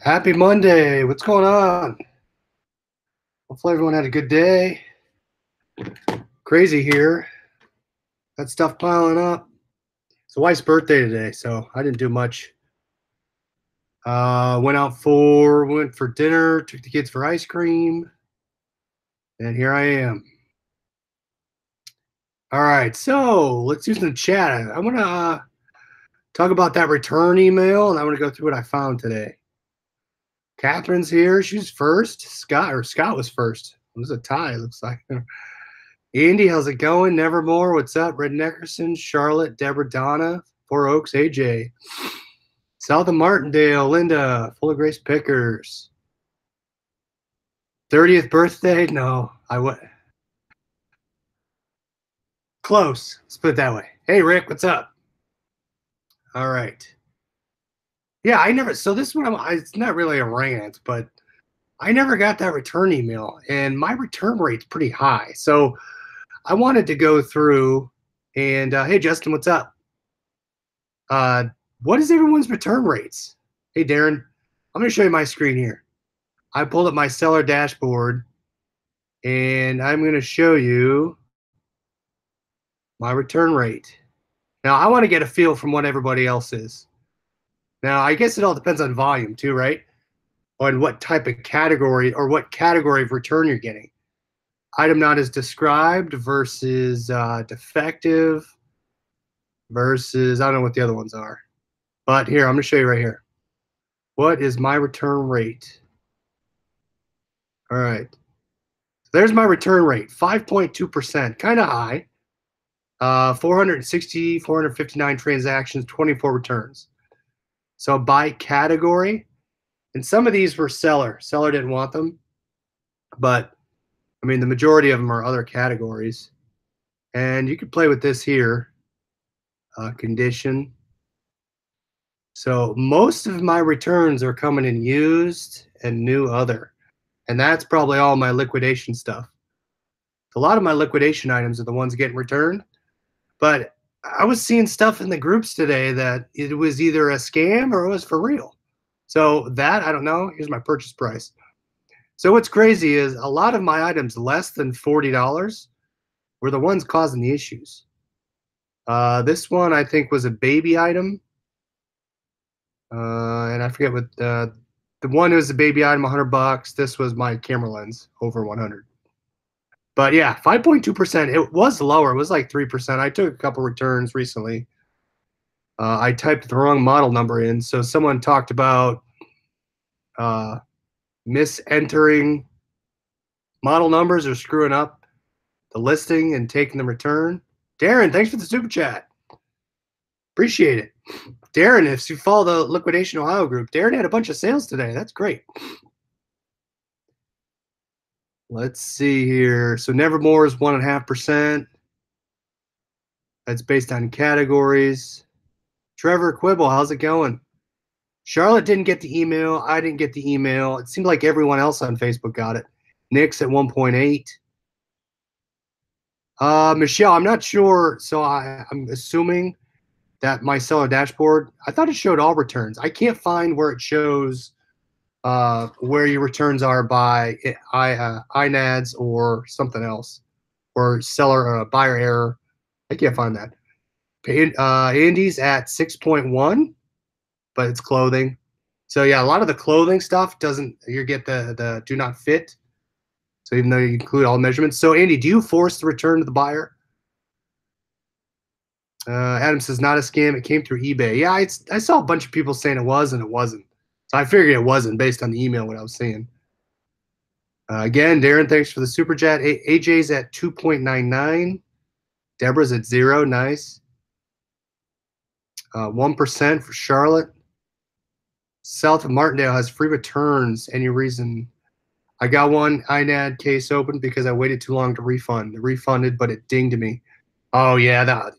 Happy Monday. What's going on? Hopefully everyone had a good day. Crazy here. That stuff piling up. It's the wife's birthday today, so I didn't do much. Went for dinner, took the kids for ice cream, and here I am. All right, so let's do some chat. I want to talk about that return email, and I want to go through what I found today. Catherine's here. She's first. Scott was first. It was a tie, it looks like. Andy, how's it going? Nevermore, what's up? Red Neckerson, Charlotte, Deborah, Donna, Four Oaks, AJ. South of Martindale, Linda, Full of Grace Pickers. 30th birthday? No, I would. Close. Let's put it that way. Hey, Rick, what's up? All right. Yeah, so this one, it's not really a rant, but I never got that return email, and my return rate's pretty high. So I wanted to go through and, hey, Justin, what's up? What is everyone's return rates? Hey, Darren, I'm going to show you my screen here. I pulled up my seller dashboard, and I'm going to show you my return rate. Now, I want to get a feel from what everybody else is. Now, I guess it all depends on volume too, right? On what type of category or what category of return you're getting. Item not as described versus defective versus, I don't know what the other ones are. But here, I'm going to show you right here. What is my return rate? All right. So there's my return rate, 5.2%, kind of high. 460, 459 transactions, 24 returns. So by category, and some of these were seller. Seller didn't want them. But, I mean, the majority of them are other categories. And you could play with this here. Condition. So most of my returns are coming in used and new other. And that's probably all my liquidation stuff. A lot of my liquidation items are the ones getting returned. But I was seeing stuff in the groups today that it was either a scam or it was for real. So that, I don't know. Here's my purchase price. So what's crazy is a lot of my items less than $40 were the ones causing the issues. This one, I think, was a baby item. And I forget what the one was a baby item, $100. This was my camera lens, over 100. But yeah, 5.2%. It was lower. It was like 3%. I took a couple returns recently. I typed the wrong model number in, so someone talked about misentering model numbers or screwing up the listing and taking the return. Darren, thanks for the super chat. Appreciate it. Darren, if you follow the Liquidation Ohio group, Darren had a bunch of sales today. That's great. Let's see here. So Nevermore is 1.5%. That's based on categories. Trevor Quibble, how's it going? Charlotte didn't get the email. I didn't get the email. It seemed like everyone else on Facebook got it. Nick's at 1.8. Michelle, I'm not sure. So I'm assuming that my seller dashboard, I thought it showed all returns. I can't find where it shows where your returns are by INADS or something else, or seller buyer error. I can't find that. Andy's at 6.1, but it's clothing. So yeah, a lot of the clothing stuff doesn't. You get the do not fit. So even though you include all measurements. So Andy, do you force the return to the buyer? Adam says not a scam. It came through eBay. Yeah, I saw a bunch of people saying it was and it wasn't. So I figured it wasn't based on the email what I was seeing. Again, Darren, thanks for the super chat. AJ's at 2.99. Deborah's at 0. Nice. 1% for Charlotte. South of Martindale has free returns. Any reason? I got one INAD case open because I waited too long to refund. It refunded, but it dinged me. Oh yeah,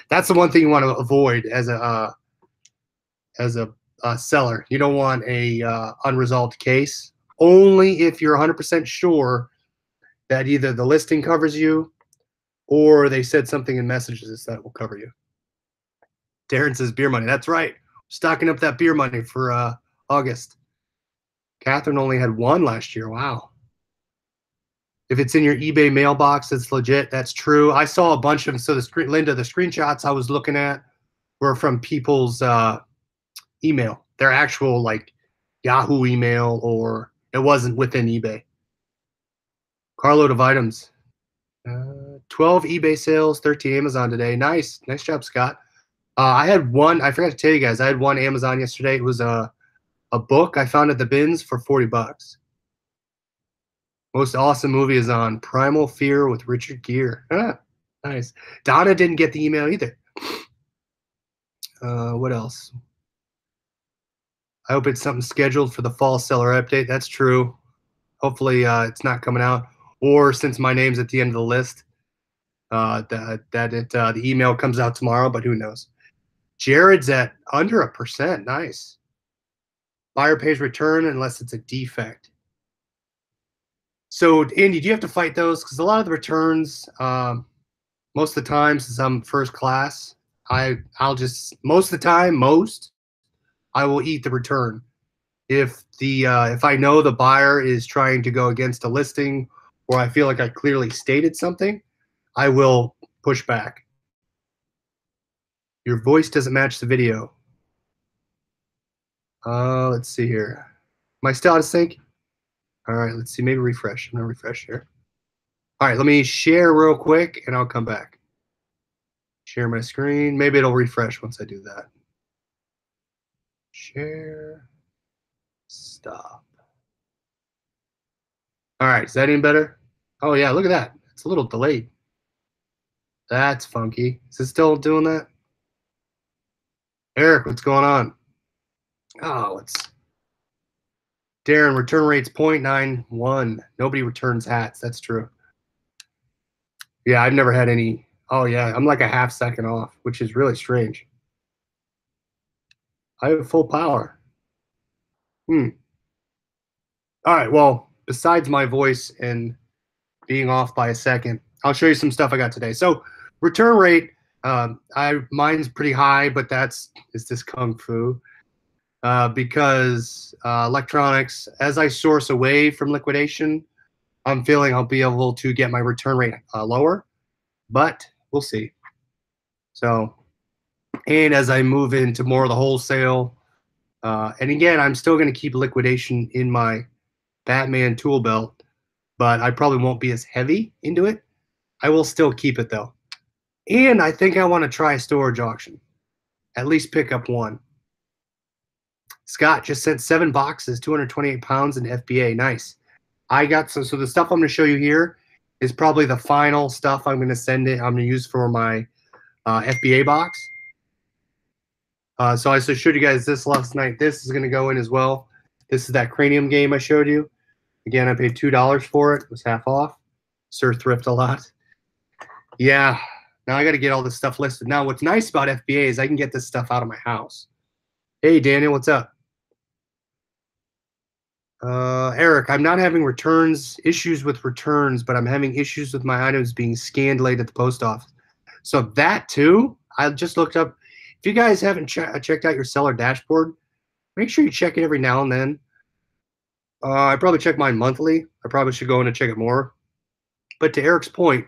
that's the one thing you want to avoid as a seller. You don't want a unresolved case. Only if you're 100% sure that either the listing covers you or they said something in messages that will cover you. Darren says beer money. That's right. Stocking up that beer money for August. Catherine only had one last year. Wow. If it's in your eBay mailbox, it's legit. That's true. I saw a bunch of them. So Linda, the screenshots I was looking at were from people's email, their actual like Yahoo email, or it wasn't within eBay. Carload of items. 12 eBay sales, 13 Amazon today. Nice job, Scott. I had one. I forgot to tell you guys. I had one Amazon yesterday. It was a book I found at the bins for $40. Most awesome movie is on Primal Fear with Richard Gere. Nice. Donna didn't get the email either. What else? I hope it's something scheduled for the fall seller update. That's true. Hopefully it's not coming out. Or since my name's at the end of the list, the email comes out tomorrow, but who knows. Jared's at under 1%. Nice. Buyer pays return unless it's a defect. So, Andy, do you have to fight those? Because a lot of the returns, most of the time, since I'm first class, I'll just most of the time, I will eat the return. If I know the buyer is trying to go against a listing, or I feel like I clearly stated something, I will push back. Your voice doesn't match the video. Let's see here. Am I still out of sync? All right, let's see. Maybe refresh. I'm gonna refresh here. All right, let me share real quick, and I'll come back. Share my screen. Maybe it'll refresh once I do that. Share. Stop. All right, is that any better? Oh yeah, look at that. It's a little delayed. That's funky. Is it still doing that? Eric, what's going on? Oh, it's Darren, return rate's 0.91. Nobody returns hats. That's true. Yeah, I've never had any. Oh, yeah, I'm like a half second off, which is really strange. I have full power. All right, well, besides my voice and being off by a second, I'll show you some stuff I got today. So return rate, mine's pretty high, but is this kung fu? Because electronics, as I source away from liquidation, I'm feeling I'll be able to get my return rate lower, but we'll see. So, and as I move into more of the wholesale, and again, I'm still going to keep liquidation in my Batman tool belt, but I probably won't be as heavy into it. I will still keep it though. And I think I want to try a storage auction, at least pick up one. Scott just sent 7 boxes, 228 pounds in FBA. Nice. I got so the stuff I'm going to show you here is probably the final stuff I'm going to send it. I'm going to use for my FBA box. So I showed you guys this last night. This is going to go in as well. This is that cranium game I showed you. Again, I paid $2 for it. It was half off. Sir Thrift a lot. Yeah. Now I got to get all this stuff listed. Now, what's nice about FBA is I can get this stuff out of my house. Hey, Daniel, what's up? Eric, I'm not having issues with returns, but I'm having issues with my items being scanned late at the post office. So that too, I just looked up. If you guys haven't checked out your seller dashboard, make sure you check it every now and then. I probably check mine monthly. I probably should go in and check it more. But to Eric's point,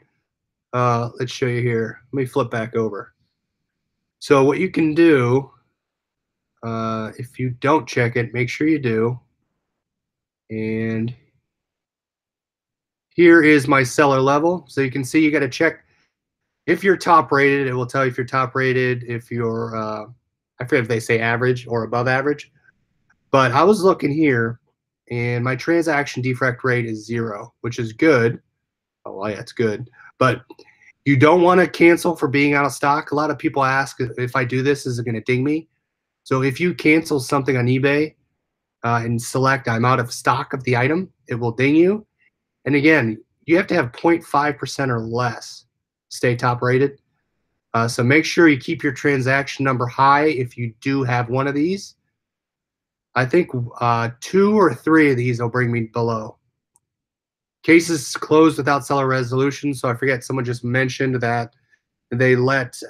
let's show you here. Let me flip back over. So what you can do, if you don't check it, make sure you do. And here is my seller level. So you can see you got to check if you're top rated. It will tell you if you're top rated, if you're, I forget if they say average or above average. But I was looking here, and my transaction defect rate is 0, which is good. Oh, yeah, it's good. But you don't want to cancel for being out of stock. A lot of people ask, if I do this, is it going to ding me? So if you cancel something on eBay, and select I'm out of stock of the item, it will ding you. And again, you have to have 0.5% or less stay top rated. So make sure you keep your transaction number high if you do have one of these. I think 2 or 3 of these will bring me below. Cases closed without seller resolution. So I forget, someone just mentioned that they let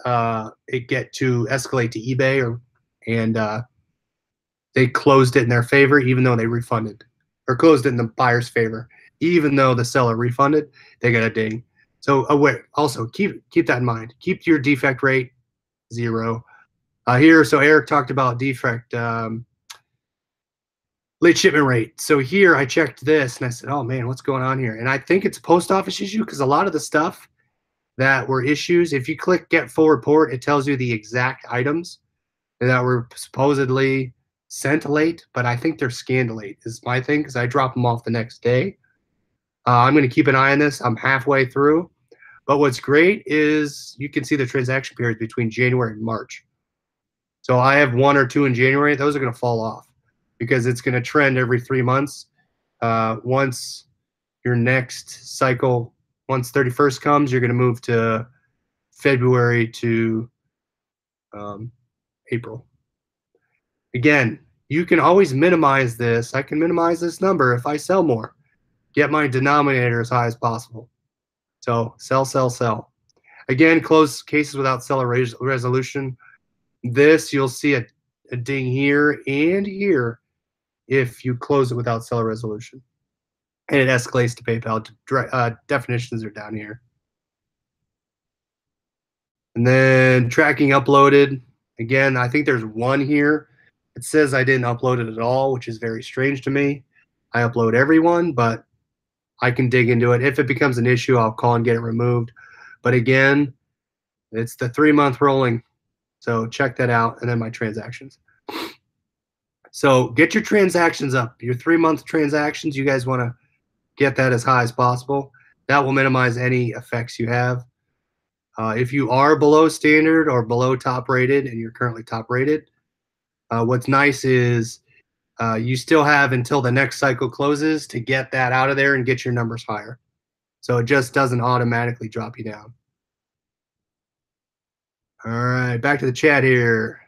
it get to escalate to eBay, and they closed it in their favor, even though they refunded, or closed it in the buyer's favor, even though the seller refunded, they got a ding. So also keep that in mind. Keep your defect rate 0. Here, so Eric talked about defect late shipment rate. So here I checked this and I said, oh man, what's going on here? And I think it's a post office issue because a lot of the stuff that were issues, if you click get full report, it tells you the exact items that were supposedly sent late, but I think they're scanned late is my thing because I drop them off the next day. I'm going to keep an eye on this. I'm halfway through. But what's great is you can see the transaction periods between January and March. So I have 1 or 2 in January. Those are going to fall off because it's going to trend every 3 months. Once your next cycle, once 31st comes, you're going to move to February to April. Again, you can always minimize this. I can minimize this number if I sell more. Get my denominator as high as possible. So sell, sell, sell. Again, close cases without seller resolution. This, you'll see a ding here and here if you close it without seller resolution. And it escalates to PayPal. Definitions are down here. And then tracking uploaded. Again, I think there's one here. It says I didn't upload it at all, which is very strange to me. I upload everyone, but I can dig into it. If it becomes an issue, I'll call and get it removed. But again, it's the 3-month rolling. So check that out. And then my transactions. So get your transactions up. Your 3-month transactions, you guys want to get that as high as possible. That will minimize any effects you have. If you are below standard or below top rated, and you're currently top rated, what's nice is you still have until the next cycle closes to get that out of there and get your numbers higher. So it just doesn't automatically drop you down. All right, back to the chat here.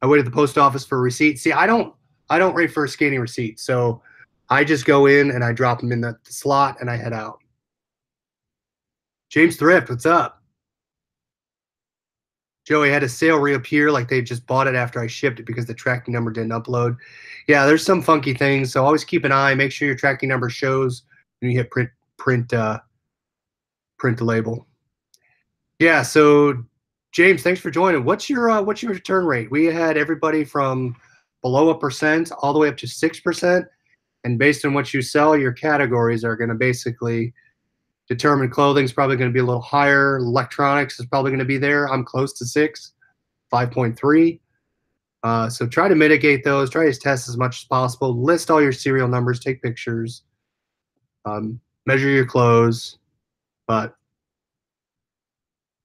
I wait at the post office for a receipt. See, I don't wait for a scanning receipt. So I just go in and I drop them in the slot and I head out. James Thrift, what's up? Joey, had a sale reappear like they just bought it after I shipped it because the tracking number didn't upload. Yeah, there's some funky things. So always keep an eye. Make sure your tracking number shows when you hit print the label. Yeah. So James, thanks for joining. What's your return rate? We had everybody from below 1% all the way up to 6%, and based on what you sell, your categories are going to basically determine. Clothing is probably going to be a little higher. Electronics is probably going to be there. I'm close to 6, 5.3. So try to mitigate those. Try to test as much as possible. List all your serial numbers. Take pictures. Measure your clothes. But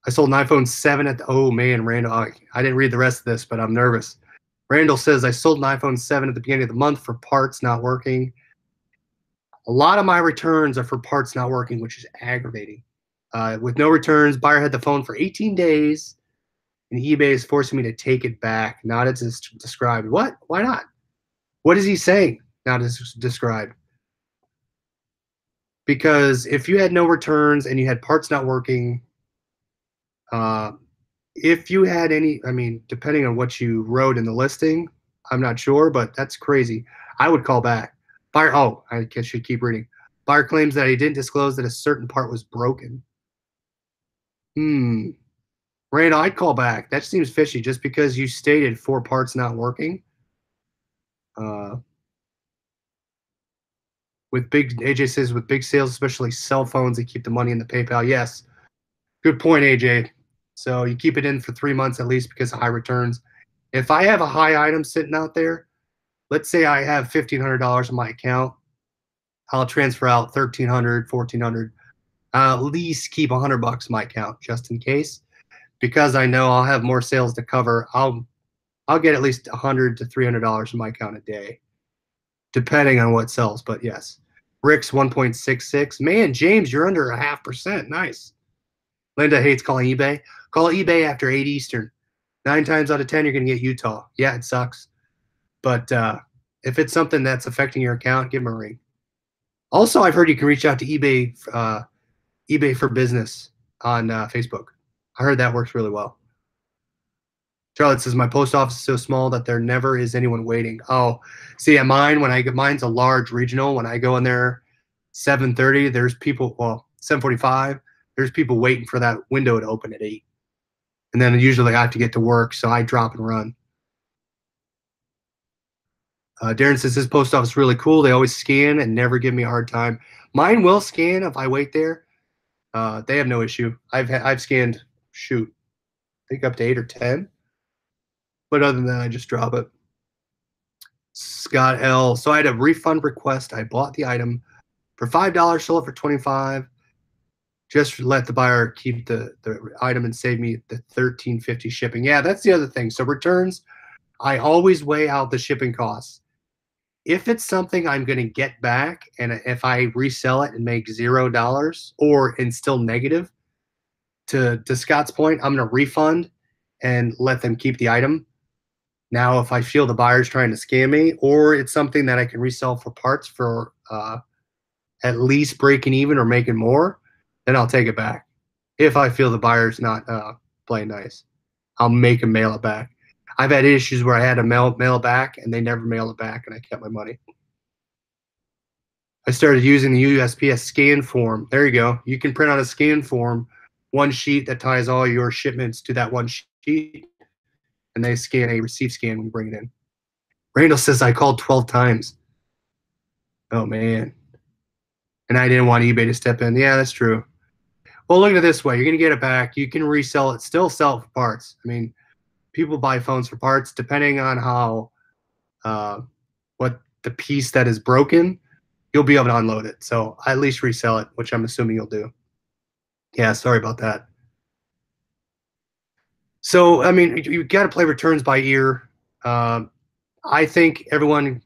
I sold an iPhone 7 at the, oh man, Randall, I didn't read the rest of this, but I'm nervous. Randall says, I sold an iPhone 7 at the beginning of the month for parts not working. A lot of my returns are for parts not working, which is aggravating. With no returns, buyer had the phone for 18 days, and eBay is forcing me to take it back, not as described. What? Why not? What is he saying? Not as described. Because if you had no returns and you had parts not working, if you had any, I mean, depending on what you wrote in the listing, I'm not sure, but that's crazy. I would call back. Buyer, oh, I guess should keep reading. Buyer claims that he didn't disclose that a certain part was broken. Randall, I'd call back. That seems fishy just because you stated 4 parts not working. With big, AJ says, with big sales, especially cell phones, they keep the money in the PayPal. Yes. Good point, AJ. So you keep it in for 3 months at least because of high returns. If I have a high item sitting out there, let's say I have $1,500 in my account, I'll transfer out $1,300, $1,400. I'll at least keep $100 in my account just in case, because I know I'll have more sales to cover. I'll get at least $100 to $300 in my account a day, depending on what sells. But yes, Rick's 1.66. Man, James, you're under 0.5%. Nice. Linda hates calling eBay. Call eBay after 8 Eastern. 9 times out of 10, you're going to get Utah. Yeah, it sucks. But if it's something that's affecting your account, give them a ring. Also, I've heard you can reach out to eBay for Business on Facebook. I heard that works really well. Charlotte says my post office is so small that there never is anyone waiting. Oh, see, at mine, when I get mine's a large regional. When I go in there, 7:30, there's people. Well, 7:45, there's people waiting for that window to open at 8, and then usually I have to get to work, so I drop and run. Darren says his post office is really cool. They always scan and never give me a hard time. Mine will scan if I wait there. They have no issue. I've scanned, shoot, I think up to 8 or 10. But other than that, I just drop it. Scott L. So I had a refund request. I bought the item for $5, sold it for $25. Just let the buyer keep the item and save me the $13.50 shipping. Yeah, that's the other thing. So returns, I always weigh out the shipping costs. If it's something I'm going to get back, and if I resell it and make $0 or and still negative, to Scott's point, I'm going to refund and let them keep the item. Now, if I feel the buyer's trying to scam me, or it's something that I can resell for parts for at least breaking even or making more, then I'll take it back. If I feel the buyer's not playing nice, I'll make them mail it back. I've had issues where I had to mail it back, and they never mail it back, and I kept my money. I started using the USPS scan form. There you go. You can print out a scan form, one sheet that ties all your shipments to that one sheet, and they scan a receipt scan when you bring it in. Randall says I called 12 times. Oh, man. And I didn't want eBay to step in. Yeah, that's true. Well, look at it this way. You're going to get it back. You can resell it, still sell it for parts. I mean, people buy phones for parts depending on how what the piece that is broken, you'll be able to unload it. So I at least resell it, which I'm assuming you'll do. Yeah, sorry about that. So, I mean, you got to play returns by ear. I think everyone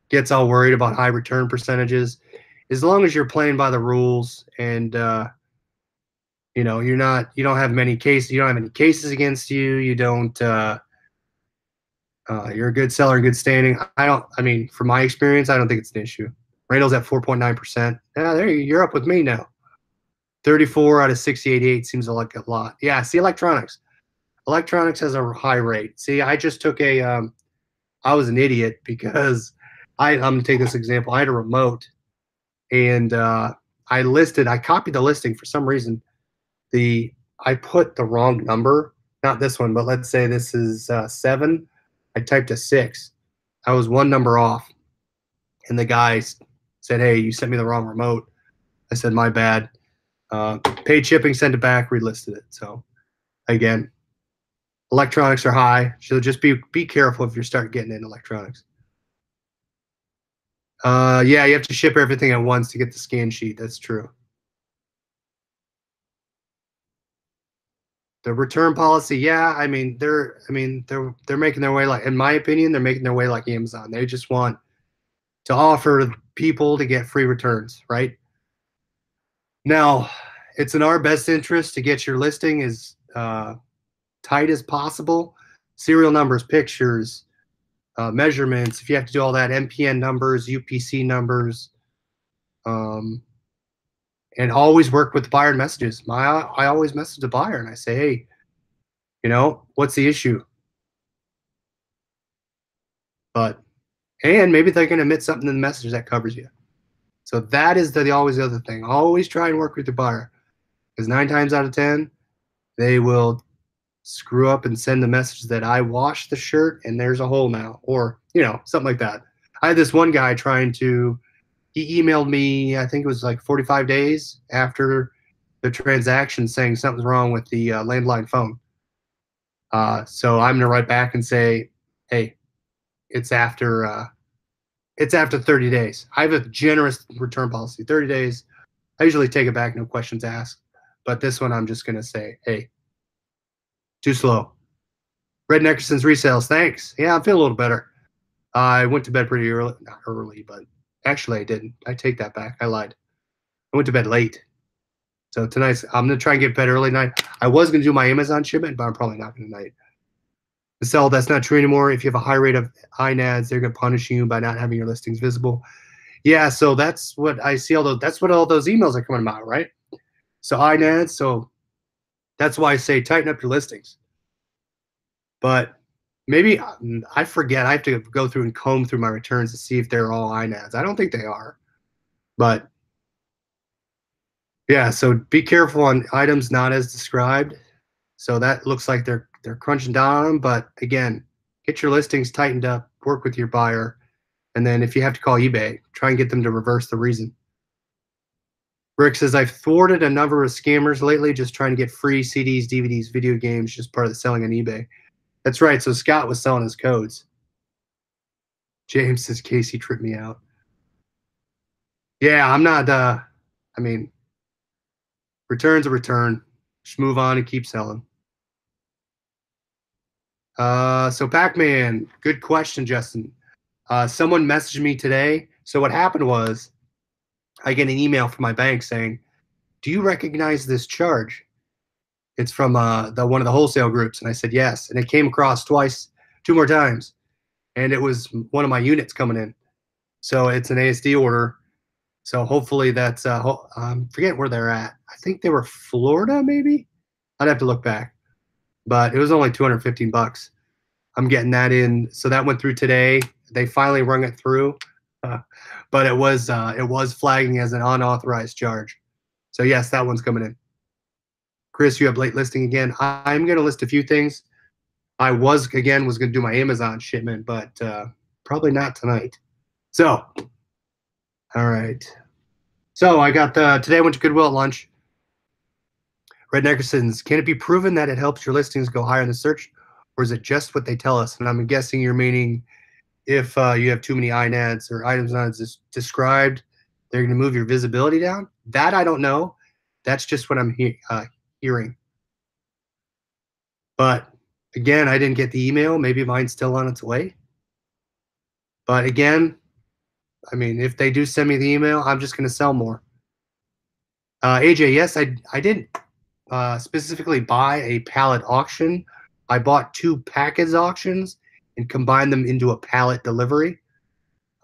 gets all worried about high return percentages. As long as you're playing by the rules and you don't have many cases, you don't have any cases against you, you don't you're a good seller in good standing. From my experience, I don't think it's an issue. Randall's at 4.9%. Yeah, you're up with me now. 34 out of 688 seems like a lot. Yeah, see, electronics. Electronics has a high rate. See, I just took I was an idiot because I'm going to take this example. I had a remote, and I copied the listing for some reason. I put the wrong number, not this one, but let's say this is 7. I typed a 6. I was one number off, and the guy said, "Hey, you sent me the wrong remote." I said, "My bad." Paid shipping, sent it back, relisted it. So again, electronics are high, so just be careful if you start getting into electronics. Yeah, you have to ship everything at once to get the scan sheet. That's true. The return policy, yeah, they're making their way, like, in my opinion, they're making their way like Amazon. They just want to offer people to get free returns, right? Now, it's in our best interest to get your listing as tight as possible. Serial numbers, pictures, measurements. If you have to do all that, MPN numbers, UPC numbers, and always work with the buyer messages. I always message the buyer and I say, hey, what's the issue? And maybe they can admit something in the message that covers you. So that is always the other thing. Always try and work with the buyer, because 9 times out of 10, they will screw up and send the message that I washed the shirt and there's a hole now, or something like that. I had this one guy he emailed me, I think it was like 45 days after the transaction, saying something's wrong with the landline phone. So I'm gonna write back and say, hey, it's after 30 days. I have a generous return policy, 30 days. I usually take it back, no questions asked. But this one, I'm just gonna say, hey, too slow. Red Neckerson's resales, thanks. Yeah, I'm feeling a little better. I went to bed pretty early, not early, but actually I didn't. I take that back. I lied. I went to bed late. So tonight, I'm going to try and get bed early tonight. I was going to do my Amazon shipment, but I'm probably not going tonight. Sell, that's not true anymore. If you have a high rate of INADs, they're going to punish you by not having your listings visible. Yeah, so that's what I see. That's what all those emails are coming about, right? So INADs, so that's why I say tighten up your listings. But maybe I forget. I have to go through and comb through my returns to see if they're all INADs. I don't think they are. But yeah, so be careful on items not as described. So that looks like they're crunching down on them. But again, get your listings tightened up, work with your buyer, and then if you have to call eBay, try and get them to reverse the reason. Rick says, I've thwarted a number of scammers lately just trying to get free CDs, DVDs, video games, just part of the selling on eBay. That's right. So Scott was selling his codes. James says, Casey tripped me out. Yeah, I'm not, I mean, return's a return. Just move on and keep selling. So Pac-Man, good question, Justin. Someone messaged me today. So what happened was I get an email from my bank saying, do you recognize this charge? It's from one of the wholesale groups. And I said, yes. And it came across twice, 2 more times. And it was one of my units coming in. So it's an ASD order. So hopefully that's, forget where they're at. I think they were Florida, maybe? I'd have to look back. But it was only 215 bucks. I'm getting that in. So that went through today. They finally rung it through. But it was flagging as an unauthorized charge. So yes, that one's coming in. Chris, you have late listing again. I'm going to list a few things. I was going to do my Amazon shipment, but probably not tonight. So, all right. So I got today I went to Goodwill at lunch. Red Nickerson's, can it be proven that it helps your listings go higher in the search, or is it just what they tell us? And I'm guessing you're meaning if you have too many INADs or items not described, they're going to move your visibility down. That I don't know. That's just what I'm hearing. But again, I didn't get the email. Maybe mine's still on its way. But again, I mean, if they do send me the email, I'm just going to sell more. AJ, yes, I didn't specifically buy a pallet auction. I bought 2 package auctions and combined them into a pallet delivery.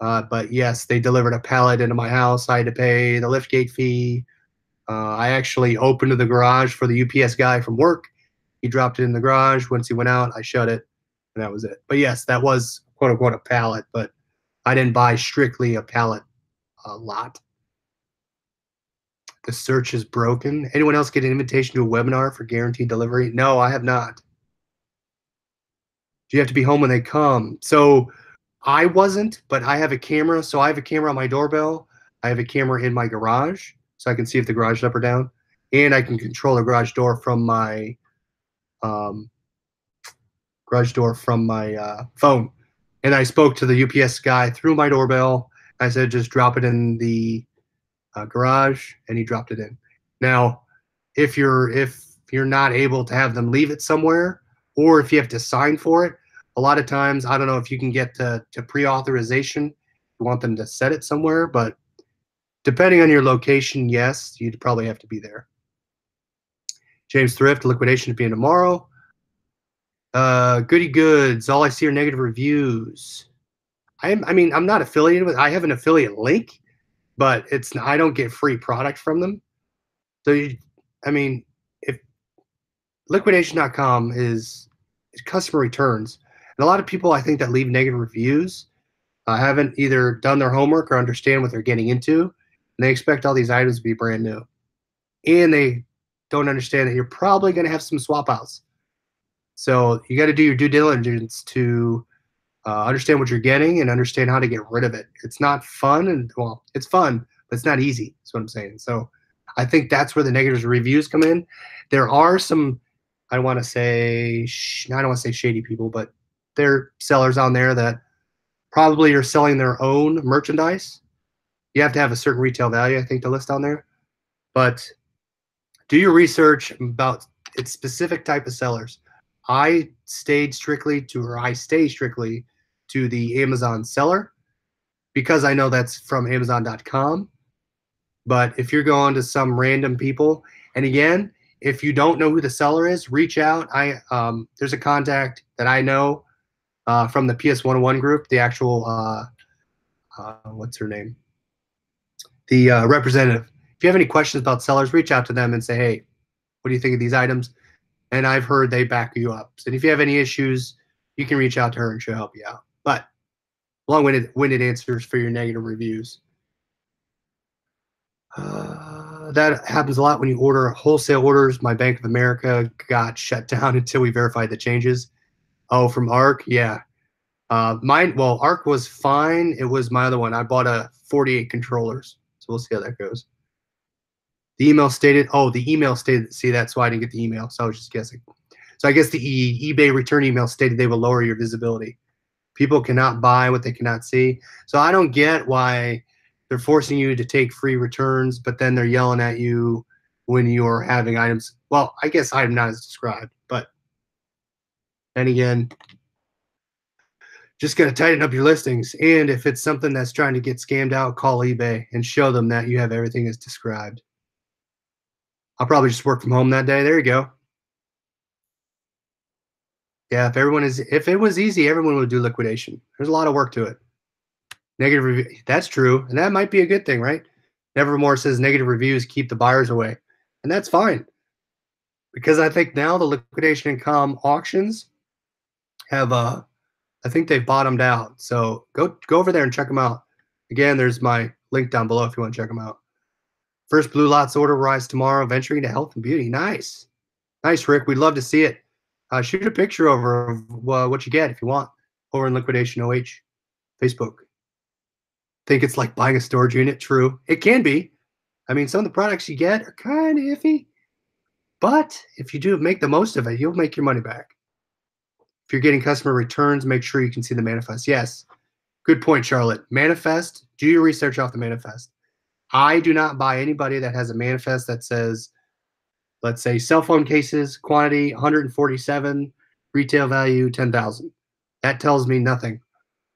But yes, they delivered a pallet into my house. I had to pay the liftgate fee. I actually opened the garage for the UPS guy from work. He dropped it in the garage. Once he went out, I shut it, and that was it. But yes, that was quote unquote a pallet, but I didn't buy strictly a pallet lot. The search is broken. Anyone else get an invitation to a webinar for guaranteed delivery? No, I have not. Do you have to be home when they come? So I wasn't, but I have a camera. So I have a camera on my doorbell. I have a camera in my garage, so I can see if the garage is up or down. And I can control the garage door from my phone. And I spoke to the UPS guy through my doorbell. I said, just drop it in the garage, and he dropped it in. Now, if you're not able to have them leave it somewhere, or if you have to sign for it, a lot of times, I don't know if you can get to pre-authorization. You want them to set it somewhere, but depending on your location, yes, you'd probably have to be there. James Thrift, liquidation to be in tomorrow. Goody Goods, all I see are negative reviews. I mean, I'm not affiliated with. I have an affiliate link, but I don't get free product from them. So I mean, if liquidation.com is customer returns, and a lot of people I think that leave negative reviews haven't either done their homework or understand what they're getting into, and they expect all these items to be brand new, and they don't understand that you're probably going to have some swap outs. So you got to do your due diligence to understand what you're getting and understand how to get rid of it. It's not fun, and well, it's fun, but it's not easy. That's what I'm saying. So I think that's where the negative reviews come in. There are some, I don't want to say shady people, but there are sellers on there that probably are selling their own merchandise. You have to have a certain retail value, I think, to list on there. But do your research about its specific type of sellers. I stay strictly to the Amazon seller because I know that's from Amazon.com. But if you're going to some random people, and again, if you don't know who the seller is, reach out. There's a contact that I know from the PS101 group, the actual what's her name? The representative. If you have any questions about sellers, reach out to them and say, hey, what do you think of these items? and I've heard they back you up. So if you have any issues, you can reach out to her and she'll help you out. But long-winded answers for your negative reviews. That happens a lot when you order wholesale orders. My Bank of America got shut down until we verified the changes. Oh, from ARC? Yeah. Well, ARC was fine. It was my other one. I bought a 48 controllers. So we'll see how that goes. The email stated, see, that's why I didn't get the email. So I was just guessing. So I guess the eBay return email stated they will lower your visibility. People cannot buy what they cannot see. So I don't get why they're forcing you to take free returns, but then they're yelling at you when you're having items. Well, I guess item not as described, but then again, just got to tighten up your listings. And if it's something that's trying to get scammed out, call eBay and show them that you have everything as described. I'll probably just work from home that day. There you go. Yeah, if it was easy, everyone would do liquidation. There's a lot of work to it. Negative review. That's true, and that might be a good thing, right? Nevermore says negative reviews keep the buyers away, and that's fine because I think now the liquidation.com auctions have I think they've bottomed out. So go over there and check them out. Again, there's my link down below if you want to check them out. First blue lots order rise tomorrow, venturing into health and beauty. Nice, nice, Rick. We'd love to see it. Shoot a picture over of what you get if you want over in Liquidation OH Facebook. Think it's like buying a storage unit. True, it can be. I mean, some of the products you get are kind of iffy, but if you do make the most of it, you'll make your money back. If you're getting customer returns, make sure you can see the manifest. Yes, good point, Charlotte. Manifest, do your research off the manifest. I do not buy anybody that has a manifest that says, let's say, cell phone cases, quantity 147, retail value 10,000. That tells me nothing.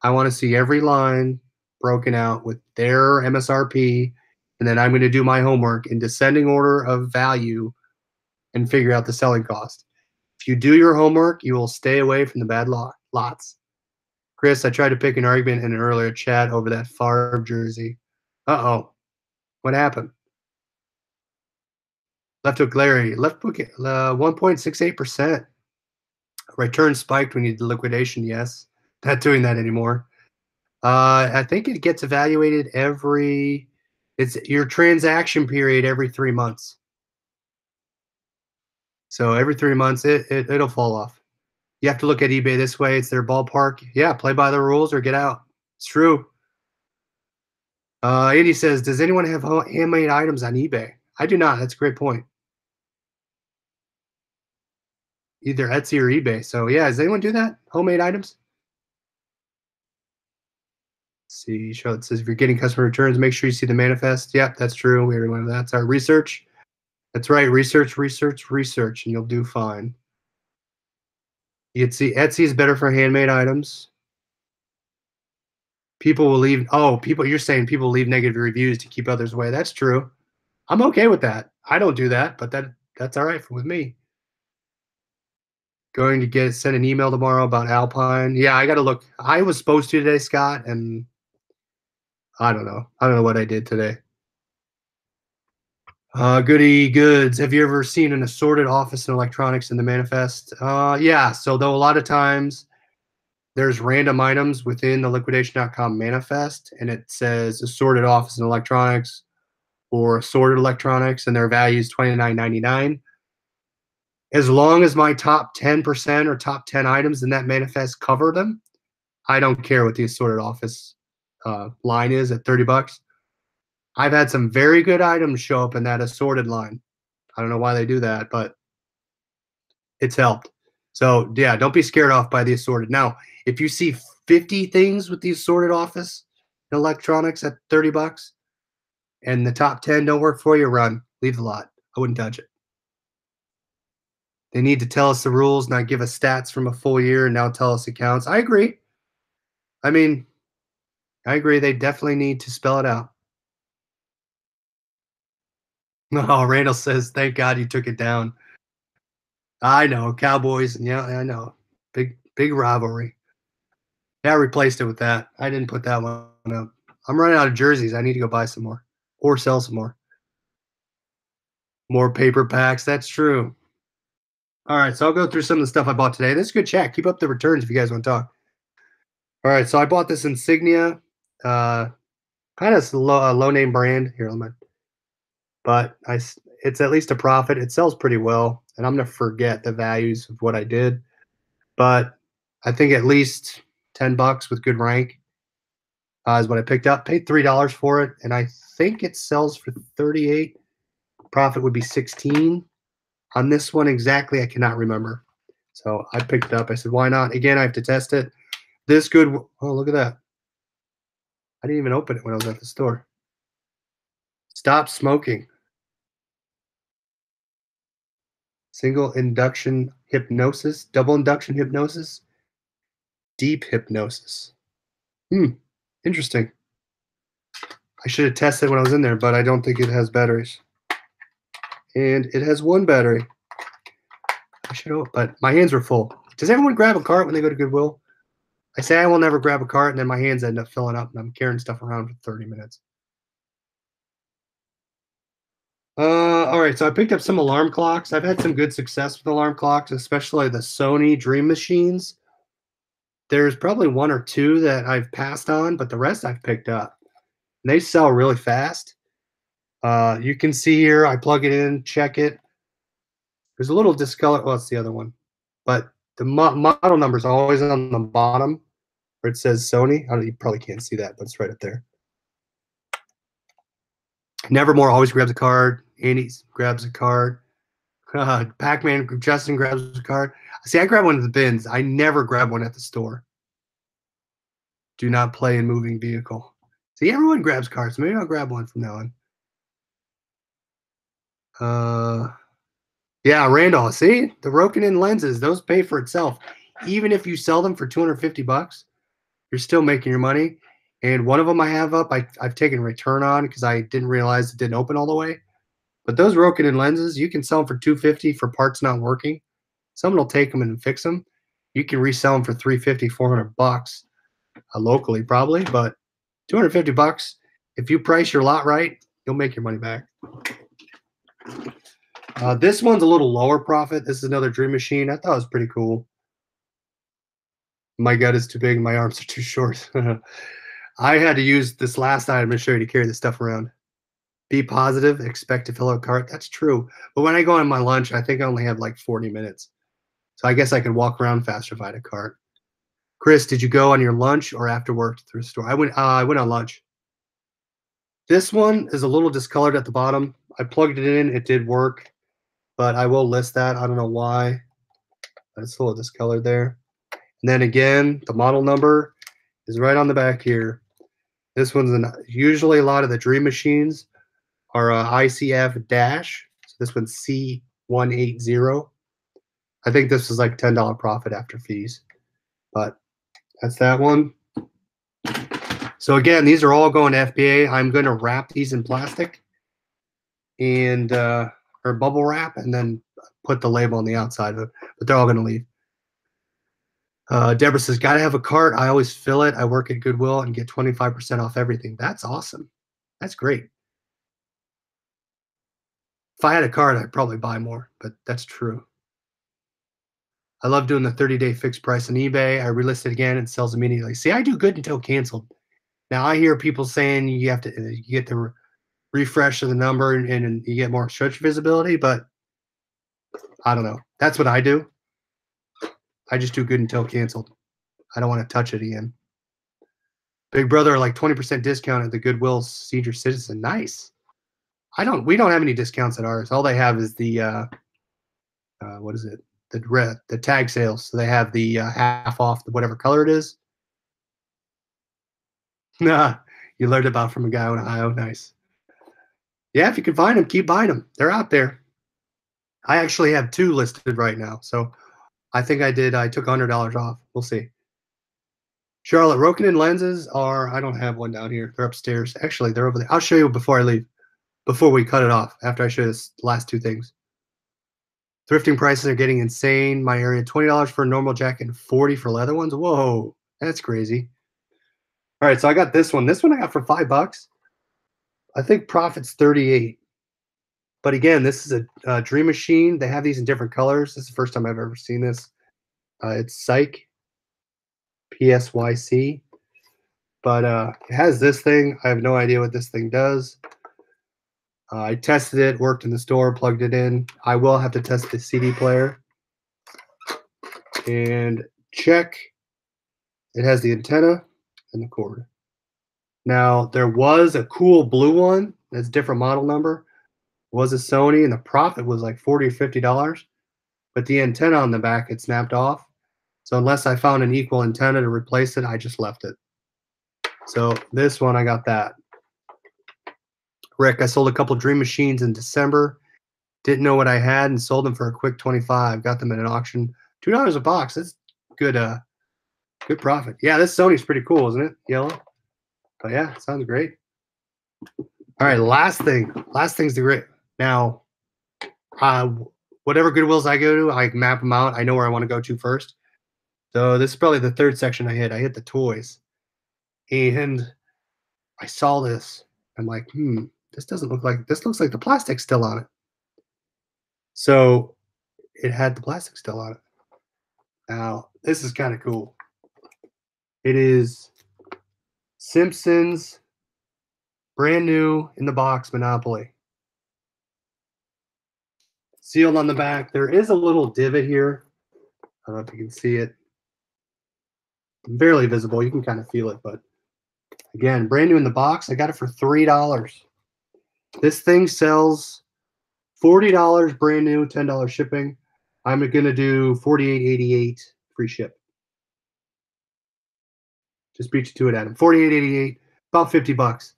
I want to see every line broken out with their MSRP, and then I'm going to do my homework in descending order of value and figure out the selling cost. If you do your homework, you will stay away from the bad lots. Chris, I tried to pick an argument in an earlier chat over that Favre jersey. Uh-oh. What happened? Left hook Larry. Left hook 1.68%. Return spiked when you did liquidation, yes. Not doing that anymore. I think it gets evaluated it's your transaction period every 3 months. So every 3 months, it'll fall off. You have to look at eBay this way. It's their ballpark. Yeah, play by the rules or get out. It's true. Andy says, does anyone have handmade items on eBay? I do not. That's a great point. Either Etsy or eBay. So yeah, does anyone do that? Homemade items? Let's see, Charlotte says, if you're getting customer returns, make sure you see the manifest. Yep, that's true. We already went over that. That's our research. That's right. Research, research, research, and you'll do fine. You can see Etsy is better for handmade items. People will leave. You're saying people leave negative reviews to keep others away. That's true. I'm okay with that. I don't do that, but that's all right with me. Going to send an email tomorrow about Alpine. Yeah, I got to look. I was supposed to today, Scott, and I don't know. I don't know what I did today. Goody goods. Have you ever seen an assorted office and electronics in the manifest? Yeah. So though a lot of times there's random items within the liquidation.com manifest, and it says assorted office and electronics or assorted electronics, and their value is $29.99. As long as my top 10% or top 10 items in that manifest cover them, I don't care what the assorted office line is at $30. I've had some very good items show up in that assorted line. I don't know why they do that, but it's helped. So yeah, don't be scared off by the assorted. Now, if you see 50 things with the assorted office and electronics at $30 and the top 10 don't work for you, run. Leave the lot. I wouldn't touch it. They need to tell us the rules, not give us stats from a full year and now tell us accounts. I agree. I mean, I agree. They definitely need to spell it out. Oh, Randall says, thank God you took it down. I know. Cowboys. Yeah, I know. Big rivalry. Yeah, I replaced it with that. I didn't put that one up. I'm running out of jerseys. I need to go buy some more or sell some more. More paper packs. That's true. All right, so I'll go through some of the stuff I bought today. This is good chat. Keep up the returns if you guys want to talk. All right, so I bought this insignia, uh, kind of low name brand here, but it's at least a profit. It sells pretty well, and I'm gonna forget the values of what I did, but I think at least $10 with good rank is what I picked up. Paid $3 for it, and I think it sells for 38. Profit would be 16. On this one exactly, I cannot remember. So I picked it up. I said, why not? Again, I have to test it. This good. Oh, look at that. I didn't even open it when I was at the store. Stop smoking. Single induction hypnosis, double induction hypnosis, deep hypnosis. Interesting. I should have tested when I was in there, but I don't think it has batteries. And it has one battery. I should have, but my hands were full. Does everyone grab a cart when they go to Goodwill? I say I will never grab a cart, and then my hands end up filling up, and I'm carrying stuff around for 30 minutes. All right, so I picked up some alarm clocks. I've had some good success with alarm clocks, especially the Sony Dream Machines. There's probably one or two that I've passed on, but the rest I've picked up. And they sell really fast. You can see here, I plug it in, check it. There's a little discolor. Well, it's the other one. But the model number is always on the bottom where it says Sony. You probably can't see that, but it's right up there. Nevermore always grabs a card. Andy grabs a card. Pac-Man, Justin grabs a card. See, I grab one of the bins. I never grab one at the store. Do not play in moving vehicle. See, everyone grabs cards. Maybe I'll grab one from now on. Yeah, Randall. See, the Rokinon lenses, those pay for itself. Even if you sell them for $250, you're still making your money. And one of them I have up, I've taken return on because I didn't realize it didn't open all the way. But those Rokinon lenses, you can sell them for $250 for parts not working. Someone will take them and fix them. You can resell them for $350, $400 locally probably, but $250. If you price your lot right, you'll make your money back. This one's a little lower profit. This is another Dream Machine. I thought it was pretty cool. My gut is too big and my arms are too short. I had to use this last item to show you to carry this stuff around. Be positive, expect to fill out a cart. That's true. But when I go on my lunch, I think I only have like 40 minutes. So I guess I could walk around faster if I had a cart. Chris, did you go on your lunch or after work to the store? I went on lunch. This one is a little discolored at the bottom. I plugged it in. It did work. But I will list that. I don't know why. But it's a little discolored there. And then again, the model number is right on the back here. This one's usually a lot of the Dream Machines are ICF dash. So this one's C180. I think this was like $10 profit after fees. But that's that one. So again, these are all going to FBA. I'm going to wrap these in plastic and or bubble wrap, and then put the label on the outside of it. But they're all going to leave. Deborah says, got to have a cart. I always fill it. I work at Goodwill and get 25% off everything. That's awesome. That's great. If I had a cart, I'd probably buy more, but that's true. I love doing the 30-day fixed price on eBay. I relist it again and it sells immediately. See, I do good until canceled. Now I hear people saying you get the refresh of the number and you get more search visibility, but I don't know. That's what I do. I just do good until canceled. I don't want to touch it again. Big Brother, like 20% discount at the Goodwill Senior Citizen. Nice. We don't have any discounts at ours. All they have is the what is it? The tag sales. So they have the half off whatever color it is. Nah, you learned about from a guy in Ohio. Nice. Yeah, if you can find them, keep buying them. They're out there. I actually have 2 listed right now. So I think I took $100 off. We'll see. Charlotte, Rokinon lenses I don't have one down here. They're upstairs. Actually, they're over there. I'll show you before I leave, before we cut it off, after I show you this last 2 things. Thrifting prices are getting insane. My area, $20 for a normal jacket and $40 for leather ones. Whoa, that's crazy. All right, so I got this one. This one I got for $5. I think profit's 38. But again, this is a Dream Machine. They have these in different colors. This is the first time I've ever seen this. It's Psych, PSYC. But it has this thing. I have no idea what this thing does. I tested it, worked in the store, plugged it in. I will have to test the CD player and check. It has the antenna and the cord. Now, there was a cool blue one that's different model number. It was a Sony, and the profit was like $40 or $50. But the antenna on the back had snapped off. So unless I found an equal antenna to replace it, I just left it. So this one, I got that. Rick, I sold a couple Dream Machines in December. Didn't know what I had and sold them for a quick 25. Got them at an auction, $2 a box. That's good. Good profit. Yeah, this Sony's pretty cool, isn't it? Yellow. But yeah, sounds great. All right, last thing. Last thing's the great. Now, whatever Goodwills I go to, I map them out. I know where I want to go to first. So this is probably the third section I hit. I hit the toys, and I saw this. I'm like, this doesn't look like. This looks like the plastic's still on it. So it had the plastic still on it. Now this is kind of cool. It is Simpsons, brand new in the box Monopoly. Sealed on the back. There is a little divot here. I don't know if you can see it. Barely visible. You can kind of feel it, but again, brand new in the box. I got it for $3. This thing sells $40 brand new, $10 shipping. I'm gonna do $48.88 free ship. Just beat you to it, Adam. $48.88, about $50.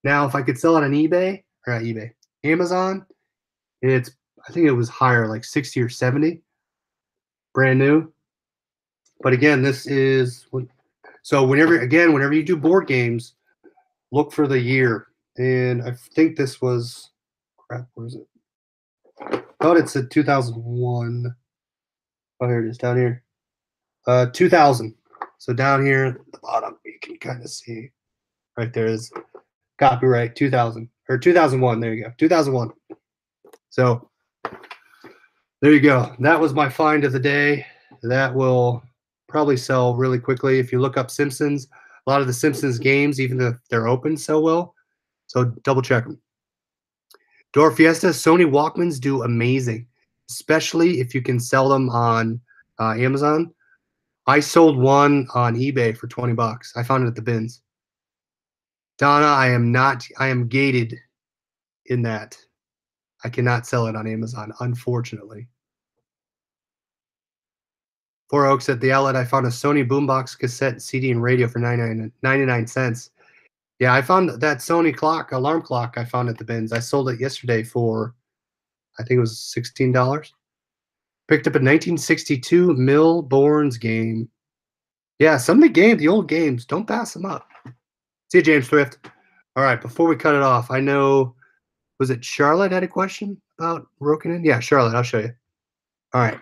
Now, if I could sell it on eBay, or not eBay, Amazon, I think it was higher, like 60 or 70, brand new. But again, this is so whenever you do board games, look for the year. And I think this was crap. Where is it? I thought it said 2001. Oh, here it is down here. 2000. So down here at the bottom, you can kind of see right there is copyright 2000 or 2001. There you go, 2001. So there you go. That was my find of the day. That will probably sell really quickly. If you look up Simpsons, a lot of the Simpsons games, even if they're open, sell well. So double check them. Door Fiesta, Sony Walkmans do amazing, especially if you can sell them on Amazon. I sold one on eBay for $20. I found it at the bins. Donna, I am gated in that. I cannot sell it on Amazon, unfortunately. Four Oaks at the outlet, I found a Sony boombox cassette, CD, and radio for 99 cents. Yeah, I found that Sony clock, alarm clock, I found at the bins. I sold it yesterday for, I think it was $16. Picked up a 1962 Millborns game. Yeah, some of the games, the old games, don't pass them up. See you, James Thrift. All right, before we cut it off, I know, was it Charlotte had a question about Rokinon? Yeah, Charlotte, I'll show you. All right.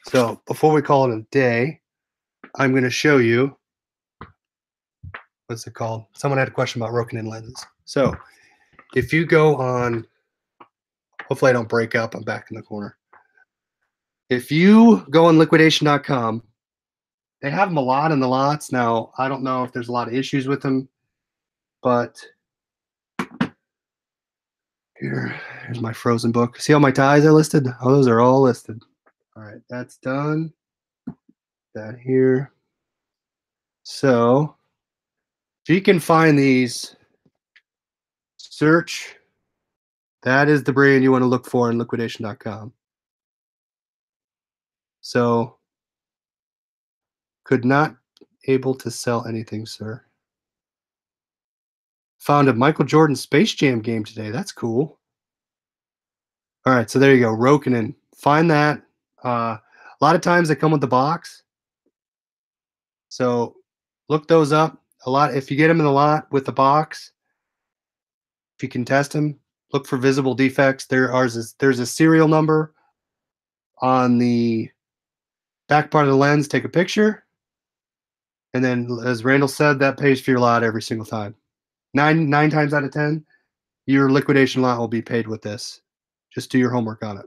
So before we call it a day, I'm going to show you, what's it called? Someone had a question about Rokinon lenses. So if you go on, hopefully I don't break up, I'm back in the corner. If you go on liquidation.com, they have them a lot in the lots. Now, I don't know if there's a lot of issues with them, but here's my Frozen book. See how my ties are listed? Oh, those are all listed. All right, that's done. That here. So if you can find these, search. That is the brand you want to look for in liquidation.com. So could not able to sell anything, sir. Found a Michael Jordan Space Jam game today. That's cool. All right, so there you go. Rokinon. Find that. A lot of times they come with the box. So look those up. A lot. If you get them in the lot with the box, if you can test them, look for visible defects. There's a serial number on the back part of the lens. Take a picture. And then, as Randall said, that pays for your lot every single time. Nine times out of 10, Your liquidation lot will be paid with this. Just do your homework on it.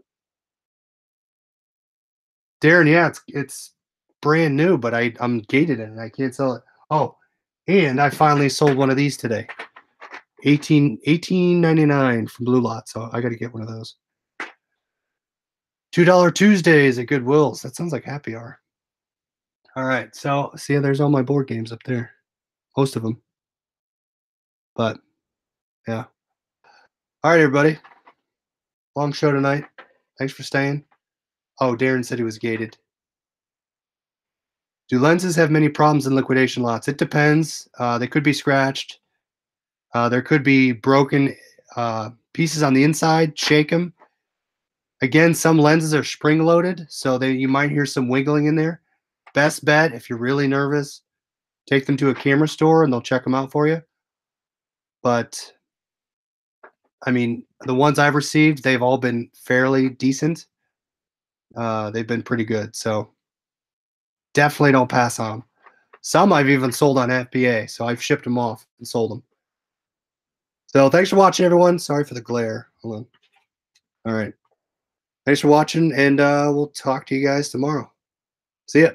Darren, yeah, it's brand new, but I'm gated in it. I can't sell it. Oh, and I finally sold one of these today. 18.99 from Blue Lot. So I got to get one of those. $2 Tuesdays at Goodwill's. That sounds like happy hour. All right. So see, there's all my board games up there. Most of them. But yeah. All right, everybody. Long show tonight. Thanks for staying. Oh, Darren said he was gated. Do lenses have many problems in liquidation lots? It depends. They could be scratched. There could be broken pieces on the inside. Shake them. Again, some lenses are spring loaded, so you might hear some wiggling in there. Best bet, if you're really nervous, take them to a camera store and they'll check them out for you. But I mean, the ones I've received, they've all been fairly decent. They've been pretty good, so definitely don't pass on them. Some I've even sold on FBA, so I've shipped them off and sold them. So thanks for watching, everyone. Sorry for the glare. Hold on. All right. Thanks for watching, and we'll talk to you guys tomorrow. See ya.